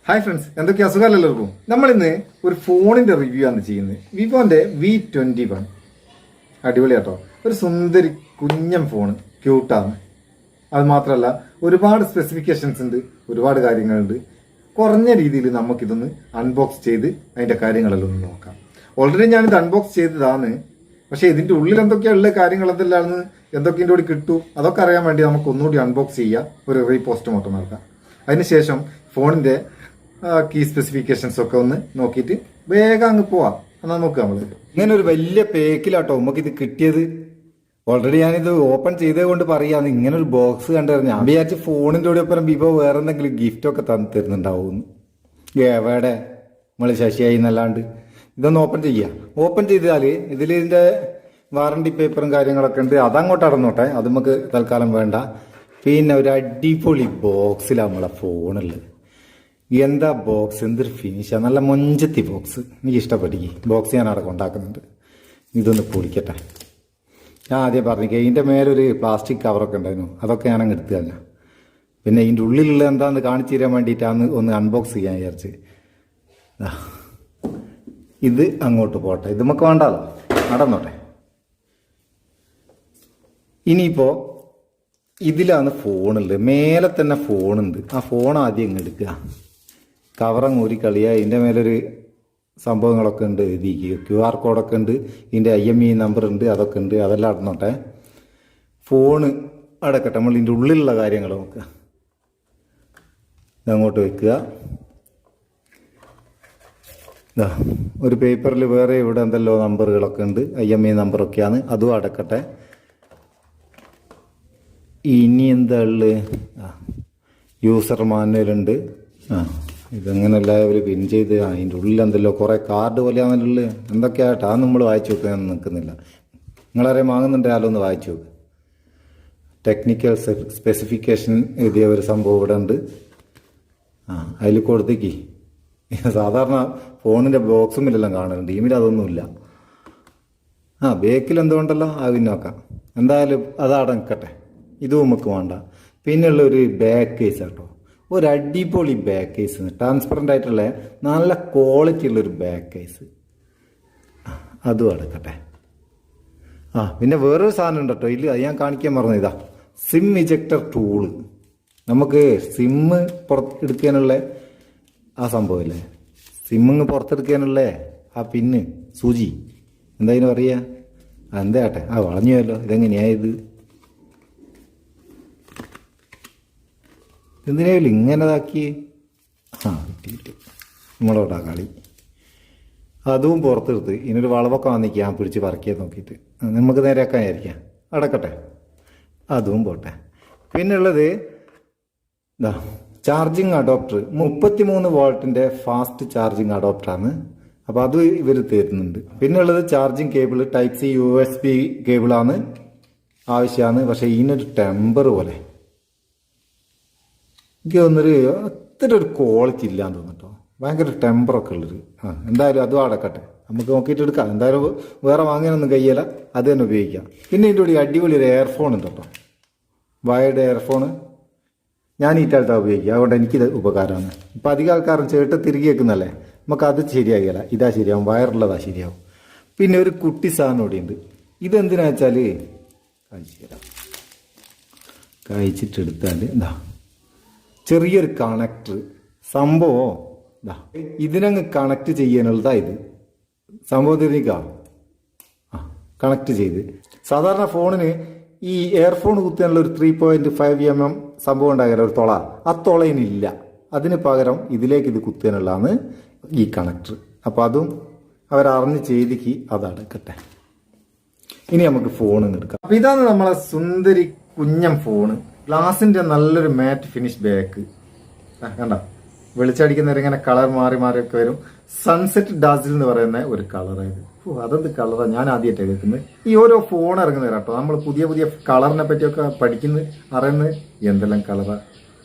Hi friends, എന്തൊക്കെയാ അസുഖമല്ല എല്ലാവർക്കും. നമ്മളിന്ന് ഒരു ഫോണിന്റെ റിവ്യൂ ആണ് ചെയ്യുന്നത്. വിവോന്റെ V21 അടിപൊളിയാട്ടോ. ഒരു സുന്ദരി കുഞ്ഞൻ ഫോണ്, ക്യൂട്ടാണ്. അത് മാത്രമല്ല ഒരുപാട് സ്പെസിഫിക്കേഷൻസ് ഉണ്ട്, ഒരുപാട് കാര്യങ്ങളുണ്ട്. കുറഞ്ഞ രീതിയിൽ നമുക്കിതൊന്ന് അൺബോക്സ് ചെയ്ത് അതിന്റെ കാര്യങ്ങളെല്ലാം ഒന്ന് നോക്കാം. ഓൾറെഡി ഞാനിത് അൺബോക്സ് ചെയ്തതാണ്, പക്ഷേ ഇതിന്റെ ഉള്ളിൽ എന്തൊക്കെയുള്ള കാര്യങ്ങൾ എന്തെല്ലാമാണ്, എന്തൊക്കെ ഇതിൻ്റെ കൂടി കിട്ടൂ, അതൊക്കെ അറിയാൻ വേണ്ടി നമുക്ക് ഒന്നുകൂടി അൺബോക്സ് ചെയ്യാം, ഒരു റീപോസ്റ്റ്മോർട്ടം നടത്താം. അതിനുശേഷം ഫോണിന്റെ കീ സ്പെസിഫിക്കേഷൻസ് ഒക്കെ ഒന്ന് നോക്കിയിട്ട് വേഗം അങ്ങ് പോവാം. എന്നാൽ നോക്കുക, നമ്മൾ ഇങ്ങനെ ഒരു വലിയ പേക്കിലാട്ടോ നമുക്കിത് കിട്ടിയത്. ഓൾറെഡി ഞാനിത് ഓപ്പൺ ചെയ്തത് കൊണ്ട് പറയാന്ന്, ഇങ്ങനെ ഒരു ബോക്സ് കണ്ടിരുന്നു. ഞാൻ വിചാരിച്ച് ഫോണിന്റെ കൂടെ ഒപ്പം വിവോ വേറെ എന്തെങ്കിലും ഗിഫ്റ്റ് ഒക്കെ തരുന്നുണ്ടാവും. എവിടെ നമ്മൾ ശശിയായി എന്നല്ലാണ്ട് ഇതൊന്ന് ഓപ്പൺ ചെയ്യാം. ഓപ്പൺ ചെയ്താൽ ഇതിന്റെ വാറണ്ടി പേപ്പറും കാര്യങ്ങളൊക്കെ ഉണ്ട്, അതങ്ങോട്ട് അടന്നോട്ടെ, അത് നമുക്ക് തൽക്കാലം വേണ്ട. പിന്നെ ഒരു അടിപൊളി ബോക്സിലാണ് നമ്മളെ ഫോണുള്ളത്. എന്താ ബോക്സ്, എന്തൊരു ഫിനിഷാ, നല്ല മൊഞ്ചത്തി ബോക്സ്. എനിക്ക് ഇഷ്ടപ്പെട്ടിക്ക് ബോക്സ്. ഞാൻ അവിടെ കൊണ്ടാക്കുന്നുണ്ട്. ഇതൊന്ന് പൊളിക്കട്ടെ. ഞാൻ ആദ്യം പറഞ്ഞു, ഇതിൻ്റെ മേലൊരു പ്ലാസ്റ്റിക് കവറൊക്കെ ഉണ്ടായിരുന്നു, അതൊക്കെ ഞാനങ്ങ് എടുത്തു തന്നെ. പിന്നെ ഇതിൻ്റെ ഉള്ളിലുള്ള എന്താണെന്ന് കാണിച്ചു തരാൻ വേണ്ടിയിട്ടാണ് ഒന്ന് അൺബോക്സ് ചെയ്യാൻ വിചാരിച്ച്. ഇത് അങ്ങോട്ട് പോട്ടെ, ഇത് നമുക്ക് വേണ്ടാലോ, നടന്നോട്ടെ. ഇനിയിപ്പോൾ ഇതിലാണ് ഫോണുള്ളത്, മേലെ തന്നെ ഫോണുണ്ട്. ആ ഫോൺ ആദ്യം അങ്ങ് എടുക്കുക, കവറങ്ങ് ഊരി കളിയുക. ഇതിൻ്റെ മേലൊരു സംഭവങ്ങളൊക്കെ ഉണ്ട്, എഴുതിക്കുക, QR കോഡൊക്കെ ഉണ്ട്, ഇതിൻ്റെ IMEI നമ്പർ ഉണ്ട്, അതൊക്കെ ഉണ്ട്. അതെല്ലാം അടന്നോട്ടെ. ഫോണ് അടക്കട്ടെ, നമ്മൾ ഇതിൻ്റെ ഉള്ളിലുള്ള കാര്യങ്ങൾ നോക്കുക. ഇതങ്ങോട്ട് വെക്കുക. ഒരു പേപ്പറിൽ വേറെ ഇവിടെ എന്തെല്ലോ നമ്പറുകളൊക്കെ ഉണ്ട്, IMEI നമ്പറൊക്കെയാണ്, അതും അടക്കട്ടെ. ഇനി എന്താ ഉള്ളത്? യൂസർ മാനുവലുണ്ട്. ഇതെങ്ങനെ എല്ലാവരും പിൻ ചെയ്ത് അതിൻ്റെ ഉള്ളിൽ എന്തെല്ലോ കുറേ കാർഡ് പോലെയാണെന്നുള്ളത്, എന്തൊക്കെയായിട്ട് അത് നമ്മൾ വായിച്ചു നോക്കാൻ നിൽക്കുന്നില്ല. നിങ്ങളാരെയും വാങ്ങുന്നുണ്ടായാലും ഒന്ന് വായിച്ചു നോക്ക്. ടെക്നിക്കൽ സ്പെസിഫിക്കേഷൻ എഴുതിയ ഒരു സംഭവം ഇവിടെ ഉണ്ട്. അതിൽ കൊടുത്തേക്ക്. സാധാരണ ഫോണിൻ്റെ ബോക്സും ഇല്ലെല്ലാം കാണുന്നുണ്ട്, ഇതിൽ അതൊന്നുമില്ല. ബേക്കിൽ എന്തുകൊണ്ടല്ലോ അത് പിന്നെ നോക്കാം. എന്തായാലും അതവിടെ നിൽക്കട്ടെ, ഇതും നമുക്ക് വേണ്ട. പിന്നെയുള്ള ഒരു ബാക്ക് കേസ് കേട്ടോ, ഒരു അടിപൊളി ബാക്ക് കേസ്, ട്രാൻസ്പെറൻ്റ് ആയിട്ടുള്ള നല്ല ക്വാളിറ്റി ഉള്ളൊരു ബാക്ക് കേസ്, അതും എടുക്കട്ടെ. പിന്നെ വേറൊരു സാധനം ഉണ്ട് കേട്ടോ, ഇല്ല അത് ഞാൻ കാണിക്കാൻ മറന്നു. ഇതാ സിം ഇജക്ടർ ടൂള്. നമുക്ക് സിമ്മ് പുറത്തെടുക്കാനുള്ള ആ സംഭവമില്ലേ, സിമ്മിങ് പുറത്തെടുക്കാനുള്ള ആ പിന്ന് സൂചി, എന്തായാലും പറയുക, എന്താ കേട്ടെ, വളഞ്ഞുവല്ലോ. ഇതെങ്ങനെയായത്? എന്തിനേലും ഇങ്ങനെതാക്കി കിട്ടിയിട്ട് നമ്മളോടാ കളി. അതും പുറത്തെടുത്ത് ഇതിനൊരു വളവൊക്കെ വന്നിക്കുക, ഞാൻ പിടിച്ച് പറക്കിയത് നോക്കിയിട്ട് നമുക്ക് നേരെയാക്കാൻ വിചാരിക്കാം. അടക്കട്ടെ, അതും പോട്ടെ. പിന്നുള്ളത് ചാർജിങ് അഡോപ്റ്റർ, 33 വോൾട്ടിൻ്റെ ഫാസ്റ്റ് ചാർജിങ് അഡോപ്റ്ററാണ്. അപ്പോൾ അത് ഇവർ തരുന്നുണ്ട്. പിന്നെ ഉള്ളത് charging cable, Type C USB കേബിളാണ് ആവശ്യമാണ്. പക്ഷേ ഇതിനൊരു ടെമ്പർ പോലെ എനിക്ക് തോന്നുന്നൊരു അത്ര ഒരു ക്വാളിറ്റി ഇല്ലാന്ന് തോന്നിട്ടോ, ഭയങ്കര ടെമ്പറൊക്കെ ഉള്ളൊരു. എന്തായാലും അതും അടക്കട്ടെ, നമുക്ക് നോക്കിയിട്ട് എടുക്കാം. എന്തായാലും വേറെ വാങ്ങാനൊന്നും കഴിയില്ല, അത് തന്നെ ഉപയോഗിക്കാം. പിന്നെ ഇതിൻ്റെ കൂടി അടിപൊളി ഒരു എയർഫോൺ ഉണ്ട് കേട്ടോ, വയർഡ് എയർഫോണ്. ഞാൻ ഈ കാലത്താണ് ഉപയോഗിക്കുക, അതുകൊണ്ട് എനിക്കിത് ഉപകാരമാണ്. ഇപ്പം അധികം ആൾക്കാരും ചേട്ടൻ തിരികെ വെക്കുന്നല്ലേ, നമുക്കത് ശരിയാകില്ല, ഇതാ ശരിയാവും, വയറുള്ളതാ ശരിയാവും. പിന്നെ ഒരു കുട്ടി സാധനം ഇവിടെ ഉണ്ട്. ഇതെന്തിനാ വെച്ചാൽ കഴിച്ചു തരാം, കഴിച്ചിട്ടെടുത്താൽ എന്താ ചെറിയൊരു കണക്ടർ സംഭവം. ഇതിനങ്ങ് കണക്ട് ചെയ്യാനുള്ളതാ ഇത് സംഭവം. തിരിക്കാം, കണക്ട് ചെയ്ത്. സാധാരണ ഫോണിന് ഈ ഇയർഫോൺ കുത്താനുള്ള ഒരു 3.5 mm സംഭവം ഉണ്ടാകില്ല, ഒരു തുള. ആ തുളയിനില്ല, അതിന് പകരം ഇതിലേക്ക് ഇത് കുത്താനുള്ളതാണ് ഈ കണക്ടർ. അപ്പം അതും അവരറിഞ്ഞ് ചെയ്തിക്ക്, അതടക്കട്ടെ. ഇനി നമുക്ക് ഫോണിന്ന് എടുക്കാം. അപ്പം ഇതാണ് നമ്മളെ സുന്ദരി കുഞ്ഞൻ ഫോണ്. ഗ്ലാസിന്റെ നല്ലൊരു മാറ്റ് ഫിനിഷ് ബാക്ക് കണ്ട, വെളിച്ചടിക്കുന്നവരെ ഇങ്ങനെ കളർ മാറി മാറിയൊക്കെ വരും. സൺസെറ്റ് ഡാസിൽ എന്ന് പറയുന്ന ഒരു കളറായത്. അതെന്ത് കളറാണ്, ഞാൻ ആദ്യമായിട്ടാണ് കേൾക്കുന്നത്. ഈ ഓരോ ഫോൺ ഇറങ്ങുന്നത് കേട്ടോ, നമ്മൾ പുതിയ പുതിയ കളറിനെ പറ്റിയൊക്കെ പഠിക്കുന്നത്, അറിയുന്നത് എന്തെല്ലാം കളറാ.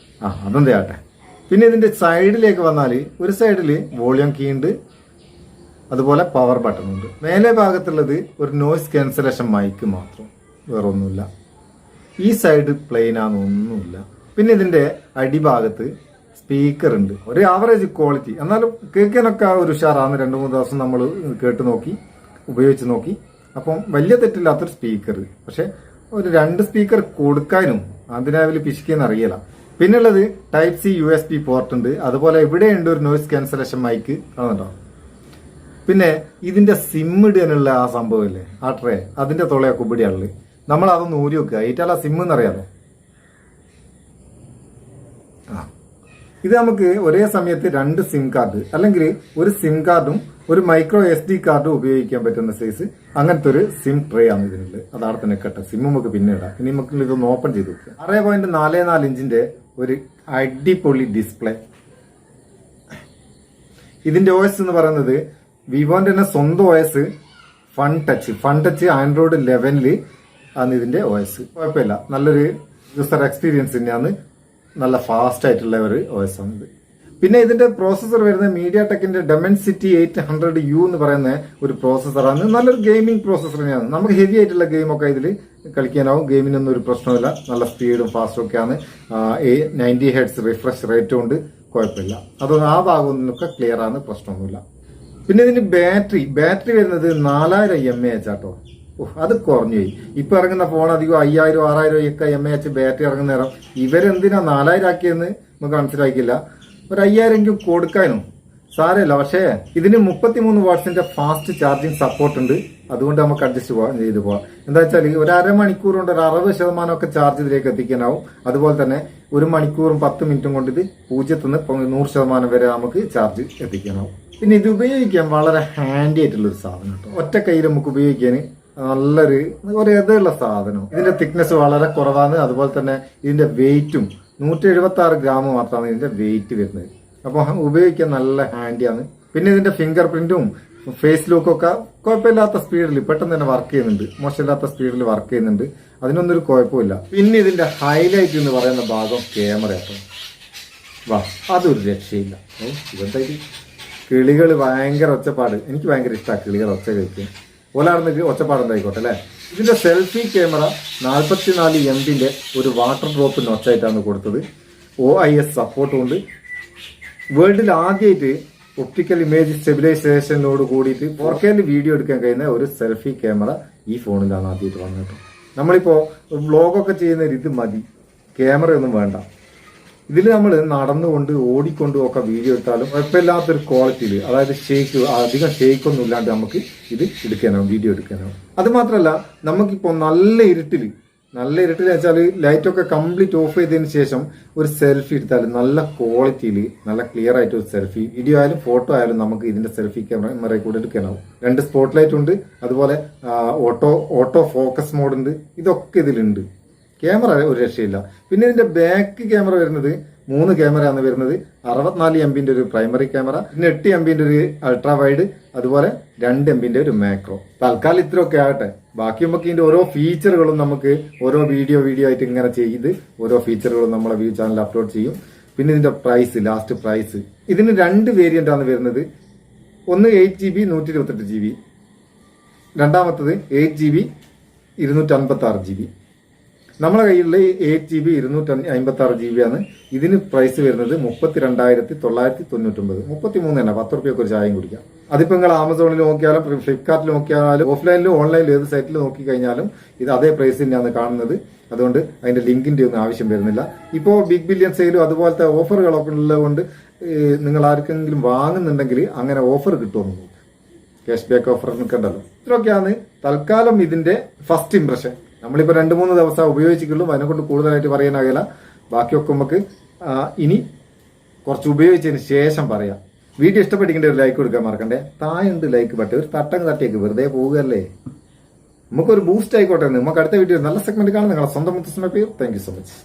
അതെന്താ ആട്ടെ. പിന്നെ ഇതിന്റെ സൈഡിലേക്ക് വന്നാൽ ഒരു സൈഡിൽ വോളിയം കീ ഉണ്ട്, അതുപോലെ പവർ ബട്ടൺ ഉണ്ട്. മേലെ ഭാഗത്തുള്ളത് ഒരു നോയിസ് ക്യാൻസലേഷൻ മൈക്ക് മാത്രം, വേറൊന്നുമില്ല. ഈ സൈഡ് പ്ലെയിൻ ആണെന്നൊന്നുമില്ല. പിന്നെ ഇതിന്റെ അടിഭാഗത്ത് സ്പീക്കർ ഉണ്ട്, ഒരു ആവറേജ് ക്വാളിറ്റി. എന്നാലും കേൾക്കാനൊക്കെ ഒരു ഉഷാറാണ്. 2-3 ദിവസം നമ്മൾ കേട്ട് നോക്കി, ഉപയോഗിച്ച് നോക്കി. അപ്പം വലിയ തെറ്റില്ലാത്തൊരു സ്പീക്കർ. പക്ഷെ ഒരു 2 സ്പീക്കർ കൊടുക്കാനും അതിനാവിൽ പിശിക്കുന്ന അറിയില്ല. പിന്നുള്ളത് ടൈപ്പ് സി USB പോർട്ട് ഉണ്ട്. അതുപോലെ ഇവിടെയുണ്ട് ഒരു നോയിസ് ക്യാൻസലേഷൻ മൈക്ക്, കാണുന്നുണ്ടോ? പിന്നെ ഇതിന്റെ സിം ഇടാനുള്ള ആ സംഭവമില്ലേ, ആ ട്രേ, അതിന്റെ തുളയൊക്കെ ഇവിടെയാണുള്ളത്. നമ്മൾ അതൊന്ന് ഊരി വെക്കുക. ഏറ്റവും സിം എന്നറിയാലോ. ഇത് നമുക്ക് ഒരേ സമയത്ത് 2 സിം കാർഡ് അല്ലെങ്കിൽ ഒരു സിം കാർഡും ഒരു മൈക്രോ SD കാർഡും ഉപയോഗിക്കാൻ പറ്റുന്ന സൈസ് അങ്ങനത്തെ ഒരു സിം ട്രേ ആണ് ഇതിനുള്ളത്. അതാണ് തന്നെ കേട്ടോ. സിം നമുക്ക് പിന്നെ ഇടാം. ഇനി നമുക്ക് ഇതൊന്ന് ഓപ്പൺ ചെയ്ത് നോക്കുക. 6.44 ഇഞ്ചിന്റെ ഒരു അടിപൊളി ഡിസ്പ്ലേ. ഇതിന്റെ OS എന്ന് പറയുന്നത് വിവോന്റെ തന്നെ സ്വന്തം OS ഫൺ ടച്ച് ആൻഡ്രോയിഡ് 11 ആണ് ഇതിന്റെ OS. കുഴപ്പമില്ല, നല്ലൊരു യൂസർ എക്സ്പീരിയൻസ് തന്നെയാണ്. നല്ല ഫാസ്റ്റ് ആയിട്ടുള്ള ഒരു OS ആണ്. പിന്നെ ഇതിന്റെ പ്രോസസർ വരുന്നത് മീഡിയ ടെക്കിന്റെ ഡെമൻസിറ്റി 800U എന്ന് പറയുന്ന ഒരു പ്രോസസറാണ്. നല്ലൊരു ഗെയിമിംഗ് പ്രോസസർ തന്നെയാണ്. നമുക്ക് ഹെവി ആയിട്ടുള്ള ഗെയിമൊക്കെ ഇതിൽ കളിക്കാനാവും. ഗെയിമിനൊന്നും ഒരു പ്രശ്നമില്ല. നല്ല സ്പീഡും ഫാസ്റ്റും ഒക്കെയാണ്. 90 Hz റിഫ്രഷ് റേറ്റും ഉണ്ട്. കുഴപ്പമില്ല. അതൊന്നും ആ ഭാഗമൊക്കെ ക്ലിയർ ആണ്, പ്രശ്നമൊന്നുമില്ല. പിന്നെ ഇതിന്റെ ബാറ്ററി വരുന്നത് 4000 mAh ആട്ടോ. അത് കുറഞ്ഞു പോയി. ഇപ്പൊ ഇറങ്ങുന്ന ഫോൺ അധികം 5000-6000 ഒക്കെ mAh ബാറ്ററി ഇറങ്ങുന്ന നേരം ഇവരെന്തിനാ 4000 ആക്കിയെന്ന് നമുക്ക് മനസ്സിലാക്കില്ല. ഒരു 5000 കൊടുക്കാനും സാരമില്ല. പക്ഷേ ഇതിന് 33 വാട്ട്സിന്റെ ഫാസ്റ്റ് ചാർജിങ് സപ്പോർട്ട് ഉണ്ട്. അതുകൊണ്ട് നമുക്ക് അഡ്ജസ്റ്റ് ചെയ്ത് പോവാം. എന്താ വെച്ചാൽ ഒരു അരമണിക്കൂർ കൊണ്ട് ഒരു 60% ഒക്കെ ചാർജ് ഇതിലേക്ക് എത്തിക്കാനാവും. അതുപോലെ തന്നെ 1 മണിക്കൂറും 10 മിനിറ്റും കൊണ്ട് ഇത് 0 നിന്ന് 100% വരെ നമുക്ക് ചാർജ് എത്തിക്കാനാവും. പിന്നെ ഇത് ഉപയോഗിക്കാൻ വളരെ ഹാൻഡി ആയിട്ടുള്ള ഒരു സാധനം കേട്ടോ. ഒറ്റ കയ്യിൽ നമുക്ക് ഉപയോഗിക്കാൻ നല്ലൊരു ഇതുള്ള സാധനം. ഇതിന്റെ തിക്നെസ് വളരെ കുറവാണ്. അതുപോലെ തന്നെ ഇതിന്റെ വെയിറ്റും 176 ഗ്രാം മാത്രമാണ് ഇതിന്റെ വെയിറ്റ് വരുന്നത്. അപ്പോൾ ഉപയോഗിക്കാൻ നല്ല ഹാൻഡിയാണ്. പിന്നെ ഇതിന്റെ ഫിംഗർ പ്രിന്റും ഫേസ് ലുക്കും ഒക്കെ കുഴപ്പമില്ലാത്ത സ്പീഡിൽ പെട്ടെന്ന് തന്നെ വർക്ക് ചെയ്യുന്നുണ്ട്. മോശമില്ലാത്ത സ്പീഡിൽ വർക്ക് ചെയ്യുന്നുണ്ട്. അതിനൊന്നും ഒരു കുഴപ്പമില്ല. പിന്നെ ഇതിന്റെ ഹൈലൈറ്റ് എന്ന് പറയുന്ന ഭാഗം ക്യാമറ ആട്ടോ. വാ, അതൊരു രക്ഷയില്ല. ഇതെന്തായാലും കിളികൾ ഭയങ്കര ഒച്ചപ്പാട്. എനിക്ക് ഭയങ്കര ഇഷ്ടമാണ് കിളികൾ ഒച്ച കഴിക്കും. ഓലാർന്ന് ഒച്ചപ്പാടുണ്ടായിക്കോട്ടെ അല്ലേ. ഇതിന്റെ സെൽഫി ക്യാമറ 44 MB ഒരു വാട്ടർ ഡ്രോപ്പ് നോച്ചായിട്ടാണ് കൊടുത്തത്. OIS സപ്പോർട്ടും ഉണ്ട്. വേൾഡിൽ ആദ്യമായിട്ട് ഒപ്റ്റിക്കൽ ഇമേജ് സ്റ്റെബിലൈസേഷനോട് കൂടിയിട്ട് 4K വീഡിയോ എടുക്കാൻ കഴിയുന്ന ഒരു സെൽഫി ക്യാമറ ഈ ഫോണിലാണ് ആദ്യമായിട്ട് വന്നിട്ട്. നമ്മളിപ്പോ വ്ളോഗൊക്കെ ചെയ്യുന്ന ഇത് മതി, ക്യാമറ ഒന്നും വേണ്ട. ഇതിൽ നമ്മൾ നടന്നുകൊണ്ട് ഓടിക്കൊണ്ടും ഒക്കെ വീഡിയോ എടുത്താലും കുഴപ്പമില്ലാത്തൊരു ക്വാളിറ്റിയിൽ, അതായത് അധികം ഷേക്കൊന്നും ഇല്ലാണ്ട് നമുക്ക് ഇത് എടുക്കാനാവും, വീഡിയോ എടുക്കാനാവും. അത് മാത്രമല്ല നമുക്കിപ്പോൾ നല്ല ഇരുട്ടിൽ വെച്ചാൽ ലൈറ്റൊക്കെ കംപ്ലീറ്റ് ഓഫ് ചെയ്തതിന് ശേഷം ഒരു സെൽഫി എടുത്താൽ നല്ല ക്വാളിറ്റിയിൽ നല്ല ക്ലിയർ ആയിട്ട് ഒരു സെൽഫി വീഡിയോ ആയാലും ഫോട്ടോ ആയാലും നമുക്ക് ഇതിന്റെ സെൽഫി ക്യാമറയിൽ കൂടെ എടുക്കാനാവും. 2 സ്പോട്ട് ലൈറ്റ് ഉണ്ട്. അതുപോലെ ഓട്ടോ ഫോക്കസ് മോഡ് ഉണ്ട്. ഇതൊക്കെ ഇതിലുണ്ട്. ക്യാമറ ഒരു രക്ഷയില്ല. പിന്നെ ഇതിന്റെ ബാക്ക് ക്യാമറ വരുന്നത് 3 ക്യാമറയാണ് വരുന്നത്. 64 MB ഒരു പ്രൈമറി ക്യാമറ, പിന്നെ 8 MB ഒരു അൾട്രാ വൈഡ്, അതുപോലെ 2 MB ഒരു മാക്രോ. തൽക്കാലം ഇത്രയൊക്കെ ആകട്ടെ. ബാക്കി നമുക്ക് ഇതിന്റെ ഓരോ ഫീച്ചറുകളും നമുക്ക് ഓരോ വീഡിയോ ആയിട്ട് ഇങ്ങനെ ചെയ്ത് ഓരോ ഫീച്ചറുകളും നമ്മളെ വ്യൂ ചാനലിൽ അപ്ലോഡ് ചെയ്യും. പിന്നെ ഇതിന്റെ ലാസ്റ്റ് പ്രൈസ് ഇതിന് 2 വേരിയന്റ് ആണ് വരുന്നത്. ഒന്ന് 8GB 128GB, രണ്ടാമത്തത് 8GB 256GB. നമ്മളെ കയ്യിലുള്ള 8GB 256GB ആണ്. ഇതിന് പ്രൈസ് വരുന്നത് 32,999. 33 തന്നെ, 10 റുപ്യക്ക് ഒരു ചായയും കുടിക്കാം. അതിപ്പോ നിങ്ങൾ ആമസോണിൽ നോക്കിയാലും ഫ്ലിപ്കാർട്ടിൽ നോക്കിയാലും ഓഫ്ലൈനിലും ഓൺലൈനിലും ഏത് സൈറ്റിൽ നോക്കി കഴിഞ്ഞാലും ഇത് അതേ പ്രൈസ് തന്നെയാണ് കാണുന്നത്. അതുകൊണ്ട് അതിന്റെ ലിങ്കിന്റെ ഒന്നും ആവശ്യം വരുന്നില്ല. ഇപ്പോൾ ബിഗ് ബില്യൺ സെയിലും അതുപോലത്തെ ഓഫറുകളൊക്കെ ഉള്ളതുകൊണ്ട് നിങ്ങൾ ആർക്കെങ്കിലും വാങ്ങുന്നുണ്ടെങ്കിൽ അങ്ങനെ ഓഫർ കിട്ടുമെന്ന്, ക്യാഷ് ബാക്ക് ഓഫർ നിൽക്കണ്ടല്ലോ. ഇത്രയൊക്കെയാണ് തൽക്കാലം ഇതിന്റെ ഫസ്റ്റ് ഇംപ്രഷൻ. നമ്മളിപ്പോൾ 2-3 ദിവസം ഉപയോഗിച്ചിട്ടുള്ളൂ. അതിനെക്കൊണ്ട് കൂടുതലായിട്ട് പറയാനാകില്ല. ബാക്കിയൊക്കെ നമുക്ക് ഇനി കുറച്ച് ഉപയോഗിച്ചതിന് ശേഷം പറയാം. വീഡിയോ ഇഷ്ടപ്പെട്ടിട്ട് ഒരു ലൈക്ക് കൊടുക്കാൻ മറക്കണ്ടേ. താഴെ ലൈക്ക് ബട്ടൺ ഒരു തട്ടങ്ങ് തട്ടിയേക്ക്, വെറുതെ പോവുകയല്ലേ. നമുക്കൊരു ബൂസ്റ്റ് ആയിക്കോട്ടെ. നമുക്ക് അടുത്ത വീഡിയോ നല്ല സെഗ്മെന്റ് കാണാം. നിങ്ങളെ സ്വന്തം Muthas Meppayur. Thank you so much.